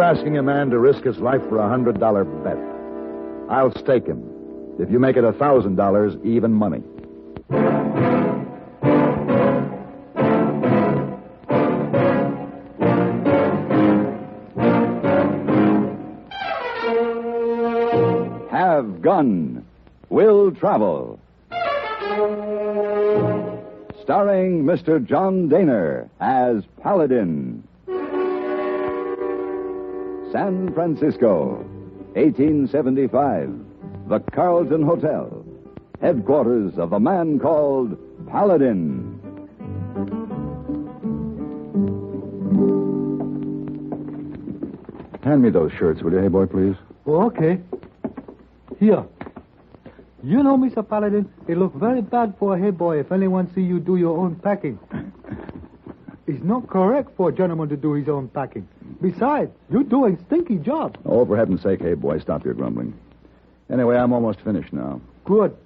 asking a man to risk his life for a $100 bet. I'll stake him. If you make it $1,000, even money. Have Gun. Will Travel. Starring Mr. John Dehner as Paladin. San Francisco, 1875. The Carlton Hotel. Headquarters of a man called Paladin. Hand me those shirts, will you, hey boy, please? Oh, okay. Here. You know, Mr. Paladin, it look very bad for a hey boy if anyone see you do your own packing. It's not correct for a gentleman to do his own packing. Besides, you're doing stinky job. Oh, for heaven's sake, hey boy, stop your grumbling. Anyway, I'm almost finished now. Good.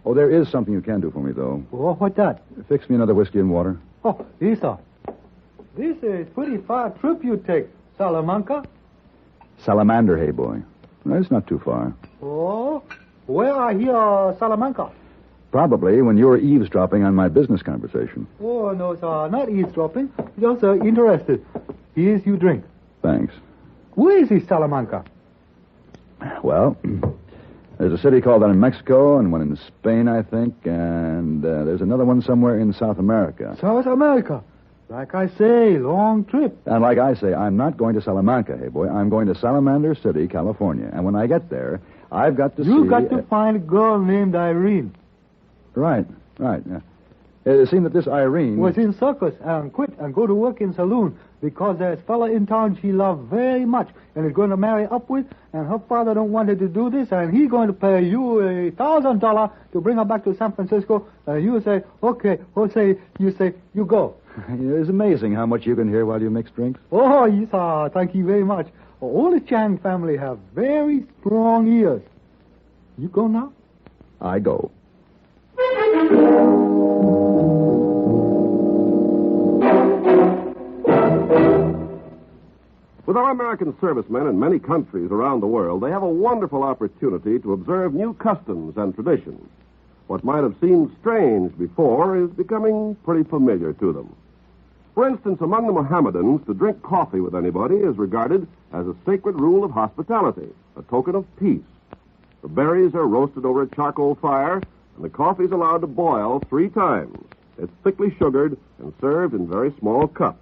Oh, there is something you can do for me, though. Oh, what that? Fix me another whiskey and water. Oh, yes, sir. This is pretty far trip you take, Salamanca. Salamander, hey boy. No, it's not too far. Oh, where are here, Salamanca? Probably when you were eavesdropping on my business conversation. Oh, no, sir, not eavesdropping. Just interested. Here's you drink. Thanks. Where is this Salamanca? Well, there's a city called that in Mexico, and one in Spain, I think, and there's another one somewhere in South America. South America? Like I say, long trip. And like I say, I'm not going to Salamanca, hey boy. I'm going to Salamander City, California. And when I get there, I've got to You got to find a girl named Irene. Right. Yeah. It seemed that this Irene was in circus and quit and go to work in saloon because there's a fella in town she loved very much and is going to marry up with, and her father don't want her to do this, and he's going to pay you $1,000 to bring her back to San Francisco, and you say, okay, you say, you go. It's amazing how much you can hear while you mix drinks. Oh, yes, sir. Thank you very much. All the Chang family have very strong ears. You go now? I go. With our American servicemen in many countries around the world, they have a wonderful opportunity to observe new customs and traditions. What might have seemed strange before is becoming pretty familiar to them. For instance, among the Mohammedans, to drink coffee with anybody is regarded as a sacred rule of hospitality, a token of peace. The berries are roasted over a charcoal fire, and the coffee is allowed to boil 3 times. It's thickly sugared and served in very small cups.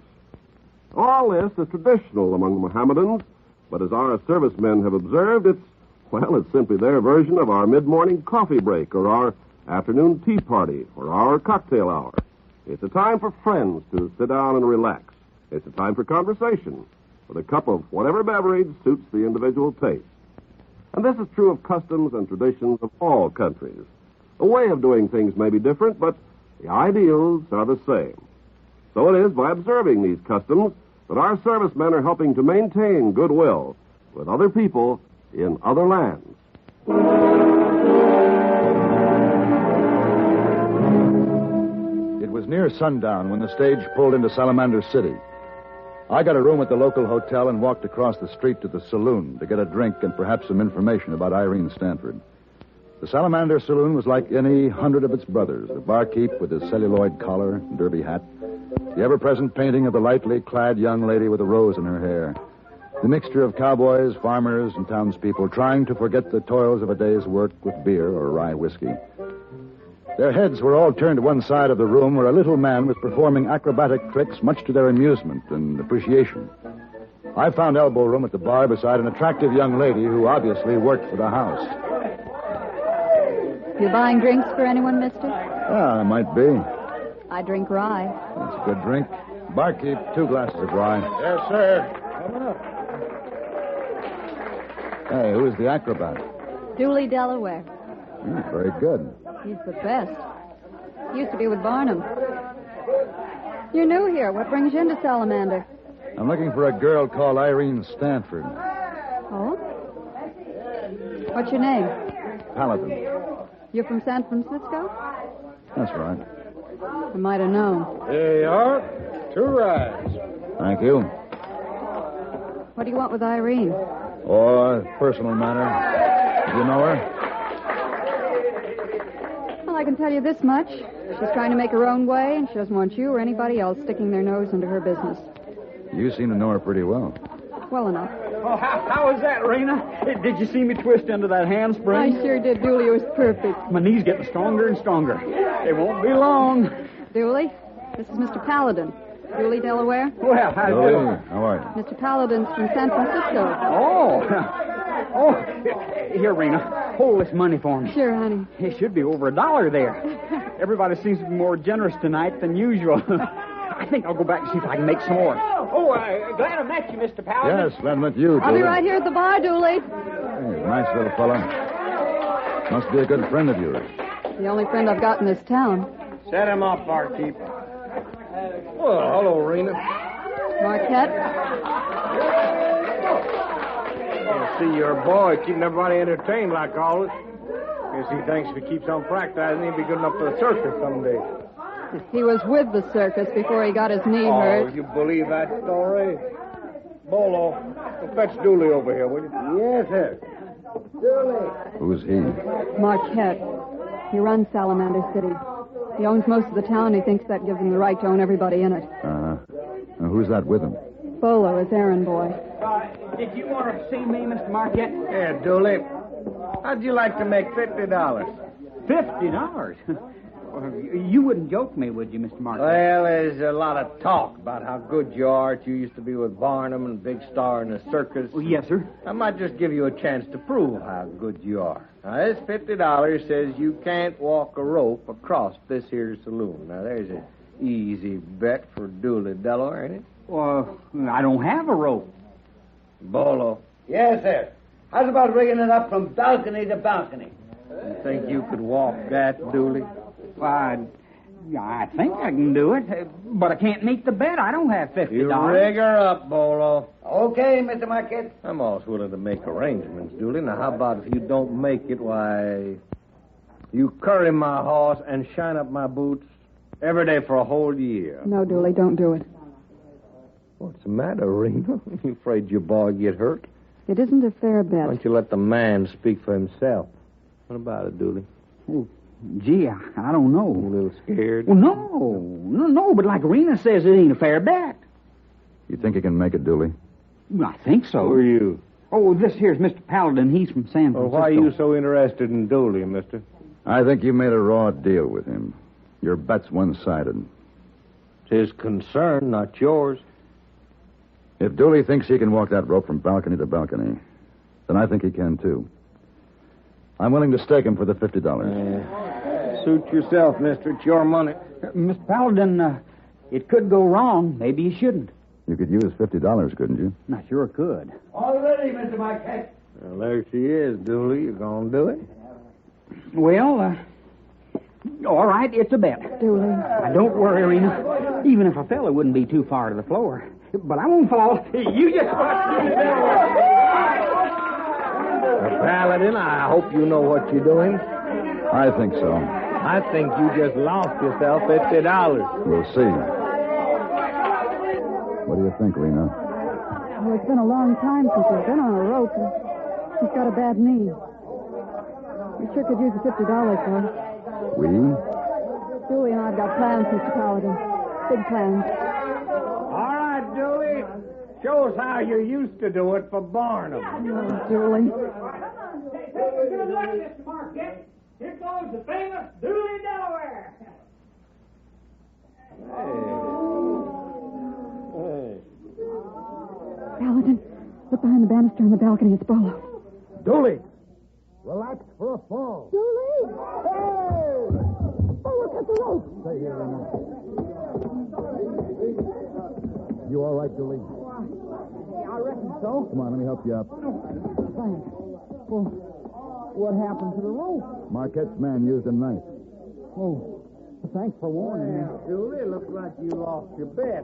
All this is traditional among the Mohammedans, but as our servicemen have observed, it's simply their version of our mid-morning coffee break or our afternoon tea party or our cocktail hour. It's a time for friends to sit down and relax. It's a time for conversation with a cup of whatever beverage suits the individual taste. And this is true of customs and traditions of all countries. The way of doing things may be different, but the ideals are the same. So it is by observing these customs that our servicemen are helping to maintain goodwill with other people in other lands. It was near sundown when the stage pulled into Salamander City. I got a room at the local hotel and walked across the street to the saloon to get a drink and perhaps some information about Irene Stanford. The Salamander Saloon was like any 100 of its brothers. The barkeep with his celluloid collar and derby hat. The ever-present painting of the lightly clad young lady with a rose in her hair. The mixture of cowboys, farmers, and townspeople trying to forget the toils of a day's work with beer or rye whiskey. Their heads were all turned to one side of the room where a little man was performing acrobatic tricks much to their amusement and appreciation. I found elbow room at the bar beside an attractive young lady who obviously worked for the house. You buying drinks for anyone, mister? I might be. I drink rye. That's a good drink. Barkeep, 2 glasses of rye. Yes, sir. Coming up. Hey, who is the acrobat? Dooley Delaware. Very good. He's the best. Used to be with Barnum. You're new here. What brings you into Salamander? I'm looking for a girl called Irene Stanford. Oh? What's your name? Paladin. You're from San Francisco? That's right. I might have known. There you are. 2 ryes. Thank you. What do you want with Irene? Oh, personal matter. Do you know her? Well, I can tell you this much. She's trying to make her own way, and she doesn't want you or anybody else sticking their nose into her business. You seem to know her pretty well. Well enough. Oh, how was that, Rena? Did you see me twist into that handspring? I sure did, Dooley. It was perfect. My knee's getting stronger and stronger. It won't be long. Dooley, this is Mr. Paladin. Dooley, Delaware. Well, how's Billy, how are you? Mr. Paladin's from San Francisco. Oh, here, Rena. Hold this money for me. Sure, honey. It should be over $1 there. Everybody seems to be more generous tonight than usual. I think I'll go back and see if I can make some more. Glad I met you, Mr. Paladin. Yes, glad I met you, I'll be Dooley. right here at the bar, Dooley. Hey, nice little fella. Must be a good friend of yours. The only friend I've got in this town. Set him up, barkeep. Well, hello, Rena. Marquette. I see your boy keeping everybody entertained like always. Guess he thinks if he keeps on practicing, he'll be good enough for the circus someday. He was with the circus before he got his knee hurt. You believe that story? Bolo, fetch Dooley over here, will you? Yes, sir. Dooley. Who's he? Marquette. He runs Salamander City. He owns most of the town. He thinks that gives him the right to own everybody in it. Now, who's that with him? Bolo, his errand boy. Did you want to see me, Mr. Marquette? Yeah, Dooley. How'd you like to make $50? $50? You wouldn't joke me, would you, Mr. Marquette? Well, there's a lot of talk about how good you are. You used to be with Barnum and Big Star in the circus. Oh, yes, sir. I might just give you a chance to prove how good you are. Now, this $50 says you can't walk a rope across this here saloon. Now, there's an easy bet for Dooley, Delaware, ain't it? Well, I don't have a rope. Bolo, Yes, sir. How's about rigging it up from balcony to balcony? you think you could walk that, Dooley? Well, I think I can do it, but I can't meet the bet. I don't have $50. You rig her up, Bolo. Okay, Mr. Marquette. I'm always willing to make arrangements, Dooley. Now, how about if you don't make it, why, you curry my horse and shine up my boots every day for a whole year. No, Dooley, don't do it. What's the matter, Rena? You afraid your boy get hurt? It isn't a fair Why bet. don't you let the man speak for himself? What about it, Dooley? Oh, gee, I don't A know. little scared? Well, no, but like Rena says, it ain't a fair bet. You think you can make it, Dooley? Well, I think so. Who are you? Oh, this here's Mr. Paladin. He's from San Well, Francisco. why are you so interested in Dooley, mister? I think you made a raw deal with him. Your bet's one-sided. It's his concern, not yours. If Dooley thinks he can walk that rope from balcony to balcony, then I think he can, too. I'm willing to stake him for the $50. Suit yourself, mister. It's your money. Mr. Paladin, it could go wrong. Maybe you shouldn't. You could use $50, couldn't you? I sure could. All ready, Mr. Marquette. Well, there she is, Dooley. You gonna do it? Well, all right, it's a bet. Dooley. Now, don't worry, Rena. Even if I fell, it wouldn't be too far to the floor. But I won't fall. You just watch me. Paladin, I hope you know what you're doing. I think so. I think you just lost yourself $50. We'll see. What do you think, Rena? Well, it's been a long time since I've been on a rope. And she's got a bad knee. We sure could use the $50, though. We? Dooley and I've got plans, Mr. Paladin. Big plans. All right, Dooley. Show us how you used to do it for Barnum. Oh, Dooley. Good luck, Mr. Marquette. Here goes the famous Dooley, Delaware. Paladin, look behind the banister on the balcony. It's Bolo. Dooley, relax for a fall. Dooley! Hey! Bolo, cut the rope. Stay here, Rena. You all right, Dooley? I reckon so. Come on, let me help you up. Thanks. Well, what happened to the rope? Marquette's man used a knife. Oh, thanks for warning me. Dooley, looks like you lost your bet.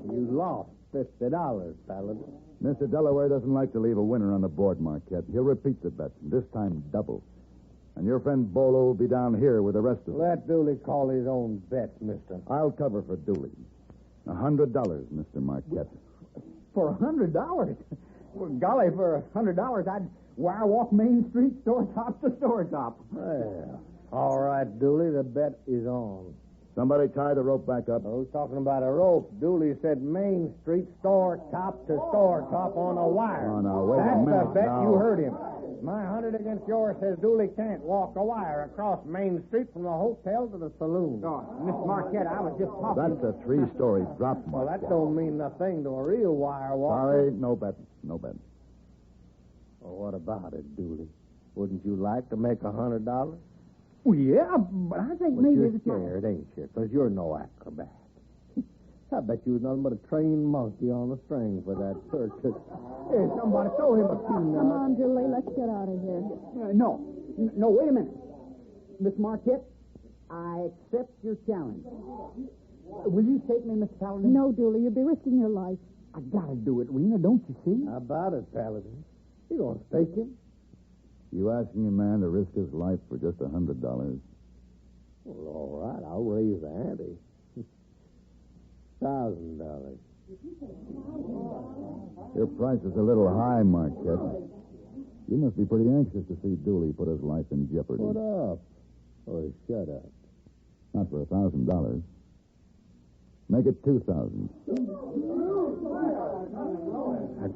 You lost $50, Paladin. Mr. Delaware doesn't like to leave a winner on the board, Marquette. He'll repeat the bet, this time double. And your friend Bolo will be down here with the rest of them. Let Dooley call his own bets, mister. I'll cover for Dooley. $100, Mr. Marquette. For $100? Well, golly, for $100, I'd wire walk Main Street, store top to store top. Well, all right, Dooley, the bet is on. Somebody tie the rope back up. Who's talking about a rope? Dooley said Main Street, store top to store top on a wire. Oh, now, wait a That's minute. the bet. Now. You heard him. My 100 against yours says Dooley can't walk a wire across Main Street from the hotel to the saloon. Oh, Miss Marquette, I was just talking. That's a three-story drop, Well, Mark. that don't mean nothing to a real wire walker. Sorry, no bet. No bet. Well, what about it, Dooley? Wouldn't you like to make $100? Well, yeah, but I think But maybe you're it's not. scared, ain't you? Because you're no acrobat. I bet you was nothing but a trained monkey on a string for that circus. Hey, somebody throw him a Come peanut. on, Julie, let's get out of here. No, wait a minute. Miss Marquette, I accept your challenge. Will you take me, Miss Paladin? No, Julie, you'll be risking your life. I gotta do it, Rena, don't you see? How about it, Paladin? You gonna stake him? You asking a man to risk his life for just $100? Well, all right, I'll raise the ante. $1,000. Your price is a little high, Marquette. You must be pretty anxious to see Dooley put his life in jeopardy. What up? Or shut up. Not for $1,000. Make it $2,000.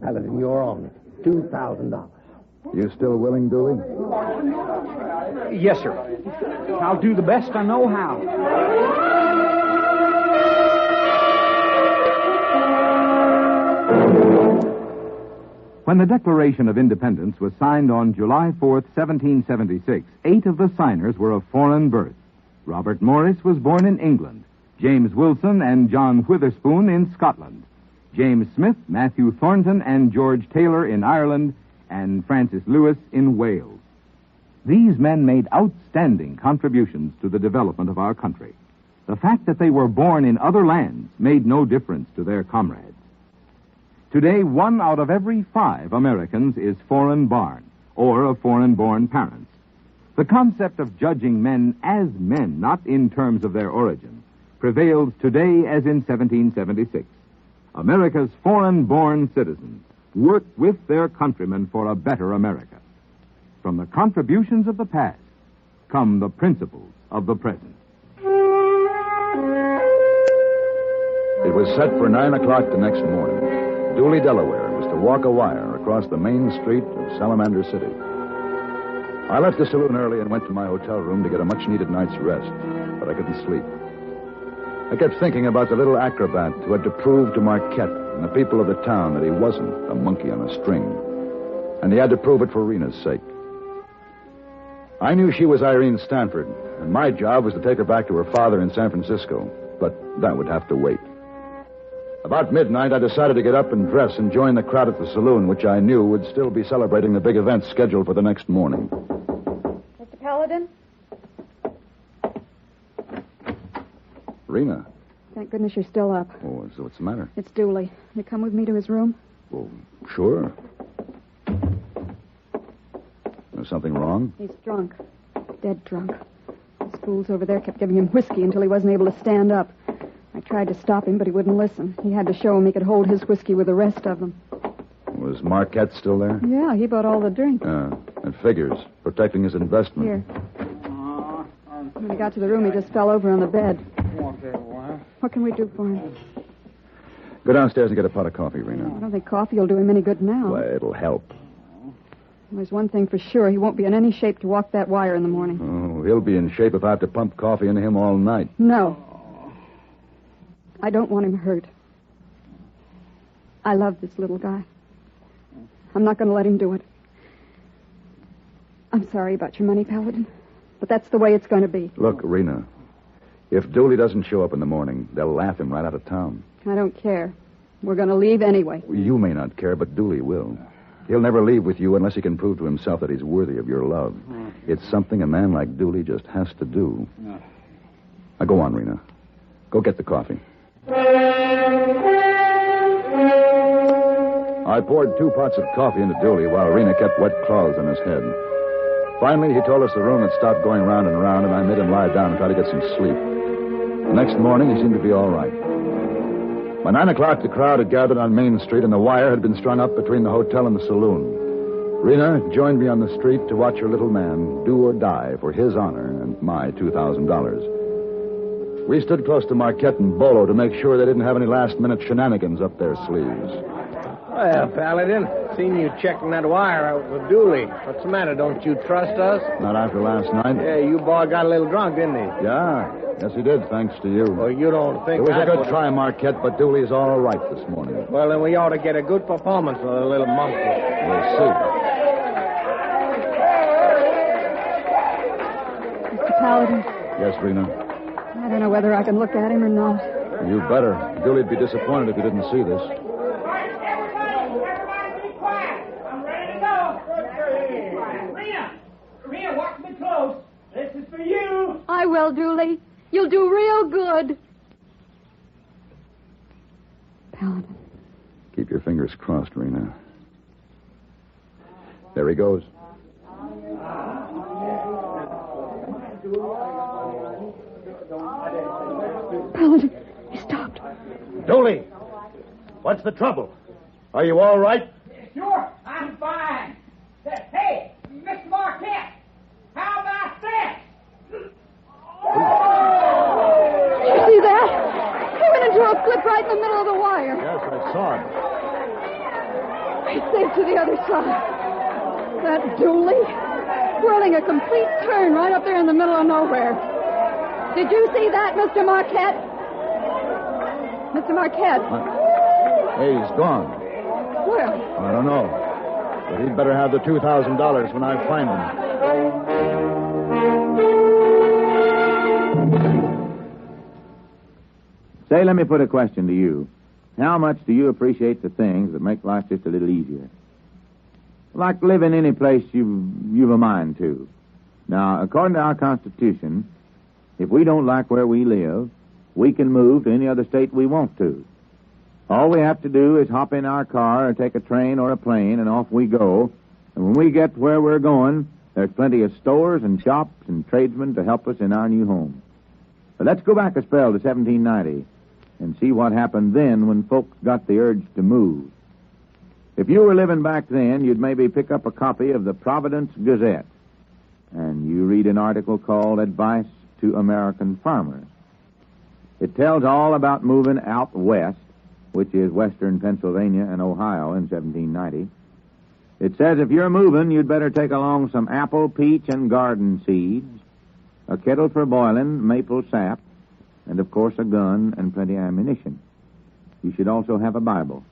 Paladin, you're on it. $2,000. You still willing, Dooley? Yes, sir. I'll do the best I know how. When the Declaration of Independence was signed on July 4th, 1776, 8 of the signers were of foreign birth. Robert Morris was born in England, James Wilson and John Witherspoon in Scotland, James Smith, Matthew Thornton, and George Taylor in Ireland, and Francis Lewis in Wales. These men made outstanding contributions to the development of our country. The fact that they were born in other lands made no difference to their comrades. Today, 1 out of every 5 Americans is foreign-born or of foreign-born parents. The concept of judging men as men, not in terms of their origin, prevails today as in 1776. America's foreign-born citizens work with their countrymen for a better America. From the contributions of the past come the principles of the present. It was set for 9 o'clock the next morning. Dooley, Delaware, was to walk a wire across the main street of Salamander City. I left the saloon early and went to my hotel room to get a much-needed night's rest, but I couldn't sleep. I kept thinking about the little acrobat who had to prove to Marquette and the people of the town that he wasn't a monkey on a string. And he had to prove it for Rena's sake. I knew she was Irene Stanford, and my job was to take her back to her father in San Francisco, but that would have to wait. About midnight, I decided to get up and dress and join the crowd at the saloon, which I knew would still be celebrating the big event scheduled for the next morning. Mr. Paladin? Rena. Thank goodness you're still up. Oh, so what's the matter? It's Dooley. You come with me to his room? Oh, sure. There's something wrong? He's drunk. Dead drunk. Those fools over there kept giving him whiskey until he wasn't able to stand up. I tried to stop him, but he wouldn't listen. He had to show him he could hold his whiskey with the rest of them. Was Marquette still there? Yeah, he bought all the drink. It figures. Protecting his investment. Here. When he got to the room, he just fell over on the bed. What can we do for him? Go downstairs and get a pot of coffee, Rena. I don't think coffee will do him any good now. Well, it'll help. There's one thing for sure. He won't be in any shape to walk that wire in the morning. Oh, he'll be in shape if I have to pump coffee into him all night. No. I don't want him hurt. I love this little guy. I'm not going to let him do it. I'm sorry about your money, Paladin, but that's the way it's going to be. Look, Rena, if Dooley doesn't show up in the morning, they'll laugh him right out of town. I don't care. We're going to leave anyway. You may not care, but Dooley will. He'll never leave with you unless he can prove to himself that he's worthy of your love. It's something a man like Dooley just has to do. Now, go on, Rena. Go get the coffee. I poured 2 pots of coffee into Dooley while Rena kept wet cloths on his head. Finally, he told us the room had stopped going round and round, and I made him lie down and try to get some sleep. The next morning, he seemed to be all right. By 9 o'clock, the crowd had gathered on Main Street, and the wire had been strung up between the hotel and the saloon. Rena joined me on the street to watch her little man do or die for his honor and my $2,000. We stood close to Marquette and Bolo to make sure they didn't have any last-minute shenanigans up their sleeves. Well, Paladin, seen you checking that wire out with Dooley. What's the matter? Don't you trust us? Not after last night. Yeah, you boy got a little drunk, didn't he? Yeah. Yes, he did, thanks to you. Well, you don't think It was a good would... try, Marquette, but Dooley's all right this morning. Well, then we ought to get a good performance from the little monkey. We'll see. Mr. Paladin, Yes, Rena. I don't know whether I can look at him or not. You better. Dooley'd be disappointed if you didn't see this. Everybody be quiet. I'm ready to go. Rena, watch me close. This is for you. I will, Dooley. You'll do real good. Paladin. Keep your fingers crossed, Rena. There he goes. Paladin, he stopped. Dooley! What's the trouble? Are you all right? Sure, I'm fine. Hey, Mr. Marquette, how about this? Did you see that? He went into a clip right in the middle of the wire. Yes, I saw it. He saved to the other side. That Dooley, whirling a complete turn right up there in the middle of nowhere. Did you see that, Mr. Marquette? Mr. Marquette? Hey, he's gone. Well, I don't know. But he'd better have the $2,000 when I find him. Say, let me put a question to you. How much do you appreciate the things that make life just a little easier? Like living any place you've a mind to. Now, according to our Constitution, if we don't like where we live, we can move to any other state we want to. All we have to do is hop in our car or take a train or a plane, and off we go. And when we get where we're going, there's plenty of stores and shops and tradesmen to help us in our new home. But let's go back a spell to 1790 and see what happened then when folks got the urge to move. If you were living back then, you'd maybe pick up a copy of the Providence Gazette, and you read an article called Advice to American Farmers. It tells all about moving out west, which is western Pennsylvania and Ohio in 1790. It says if you're moving, you'd better take along some apple, peach, and garden seeds, a kettle for boiling, maple sap, and, of course, a gun and plenty of ammunition. You should also have a Bible.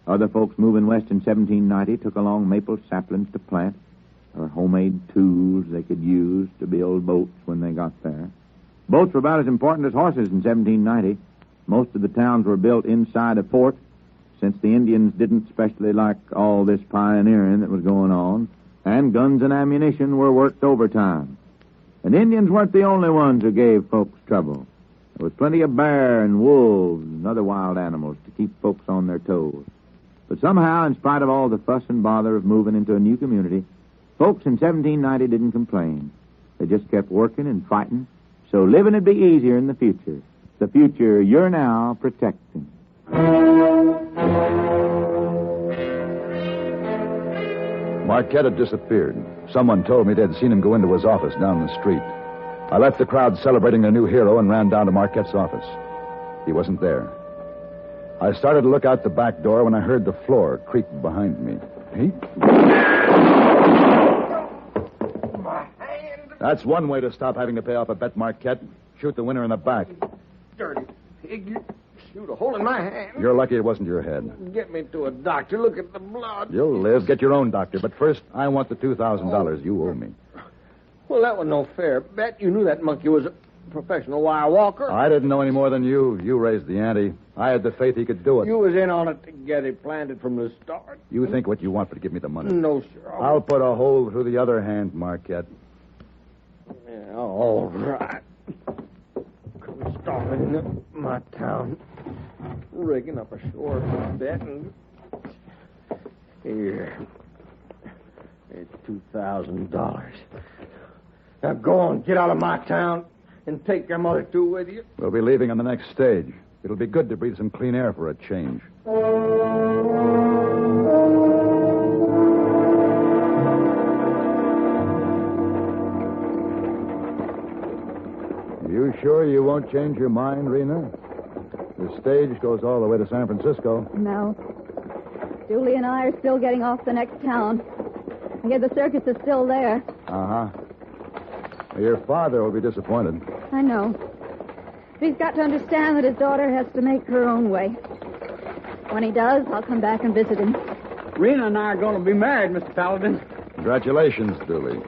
Other folks moving west in 1790 took along maple saplings to plant, or homemade tools they could use to build boats when they got there. Boats were about as important as horses in 1790. Most of the towns were built inside a fort, since the Indians didn't especially like all this pioneering that was going on, and guns and ammunition were worked overtime. And Indians weren't the only ones who gave folks trouble. There was plenty of bear and wolves and other wild animals to keep folks on their toes. But somehow, in spite of all the fuss and bother of moving into a new community, folks in 1790 didn't complain. They just kept working and fighting, so living would be easier in the future. The future you're now protecting. Marquette had disappeared. Someone told me they'd seen him go into his office down the street. I left the crowd celebrating their new hero and ran down to Marquette's office. He wasn't there. I started to look out the back door when I heard the floor creak behind me. Hey? That's one way to stop having to pay off a bet, Marquette. Shoot the winner in the back. Dirty pig. You shoot a hole in my hand. You're lucky it wasn't your head. Get me to a doctor. Look at the blood. You'll live. Get your own doctor. But first, I want the $2,000 you owe me. Well, that was no fair bet. You knew that monkey was a professional wire walker. I didn't know any more than you. You raised the ante. I had the faith he could do it. You was in on it together, planned it from the start. You think what you want, but give me the money. No, sir. I'll put a hole through the other hand, Marquette. Yeah, all right. Stopping my town, rigging up a short bet, and here, it's $2,000. Now go on, get out of my town, and take your mother too with you. We'll be leaving on the next stage. It'll be good to breathe some clean air for a change. You sure you won't change your mind, Rena? The stage goes all the way to San Francisco. No. Julie and I are still getting off the next town. I hear the circus is still there. Uh-huh. Your father will be disappointed. I know. But he's got to understand that his daughter has to make her own way. When he does, I'll come back and visit him. Rena and I are going to be married, Mr. Paladin. Congratulations, Dooley.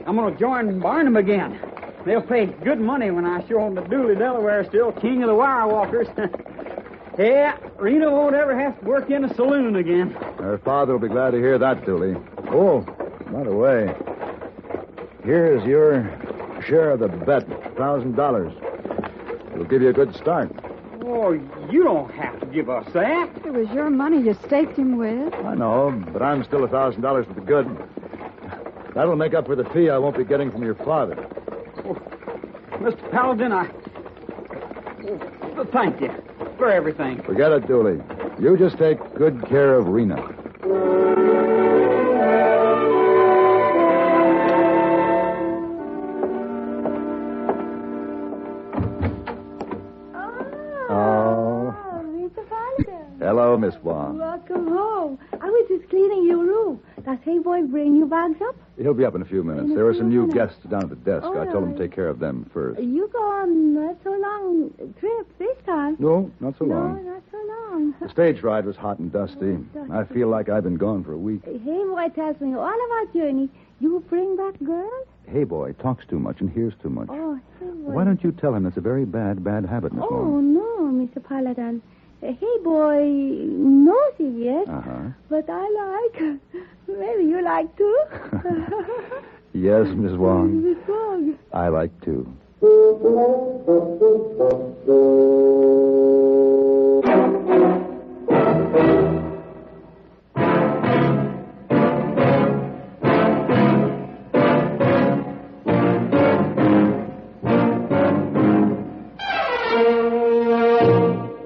I'm going to join Barnum again. They'll pay good money when I show them the Dooley Delaware still king of the wire walkers. Yeah, Rena won't ever have to work in a saloon again. Her father will be glad to hear that, Dooley. Oh, by the way, here's your share of the bet, $1,000. It'll give you a good start. Oh, you don't have to give us that. It was your money you staked him with. I know, but I'm still $1,000 to the good. That'll make up for the fee I won't be getting from your father. Oh, Mr. Paladin, thank you for everything. Forget it, Dooley. You just take good care of Rena. Mr. Paladin. Hello, Miss Wong. Welcome home. I was just cleaning your room. Does Hey Boy bring you bags up? He'll be up in a few minutes. There are some new guests down at the desk. Oh, I told him really? to take care of them first. You go on not so long trip this time. No, not so long. No, not so long. The stage ride was hot and dusty. I feel like I've been gone for a week. Hey Boy tells me all about journey. You bring back girls? Hey, boy, talks too much and hears too much. Oh, Hey Boy. Why don't you tell him it's a very bad habit, Miss Oh, Wong? no, Mr. Paladin. Hey Boy knows it, yes? Uh-huh. But I like. Maybe you like too? Yes, Miss Wong. Miss Wong. I like to.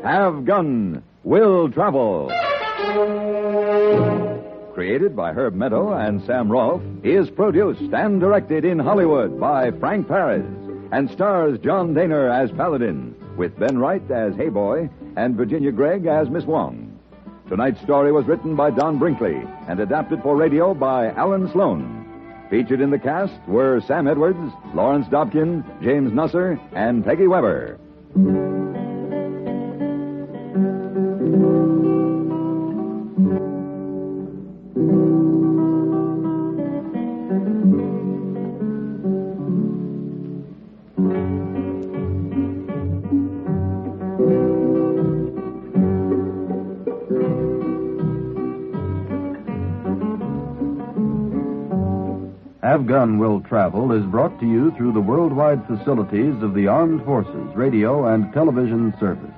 Have Gun Will Travel. Created by Herb Meadow and Sam Rolfe, is produced and directed in Hollywood by Frank Paris and stars John Dehner as Paladin, with Ben Wright as Hey Boy and Virginia Gregg as Miss Wong. Tonight's story was written by Don Brinkley and adapted for radio by Alan Sloan. Featured in the cast were Sam Edwards, Lawrence Dobkin, James Nusser, and Peggy Weber. Have Gun Will Travel is brought to you through the worldwide facilities of the Armed Forces Radio and Television Service.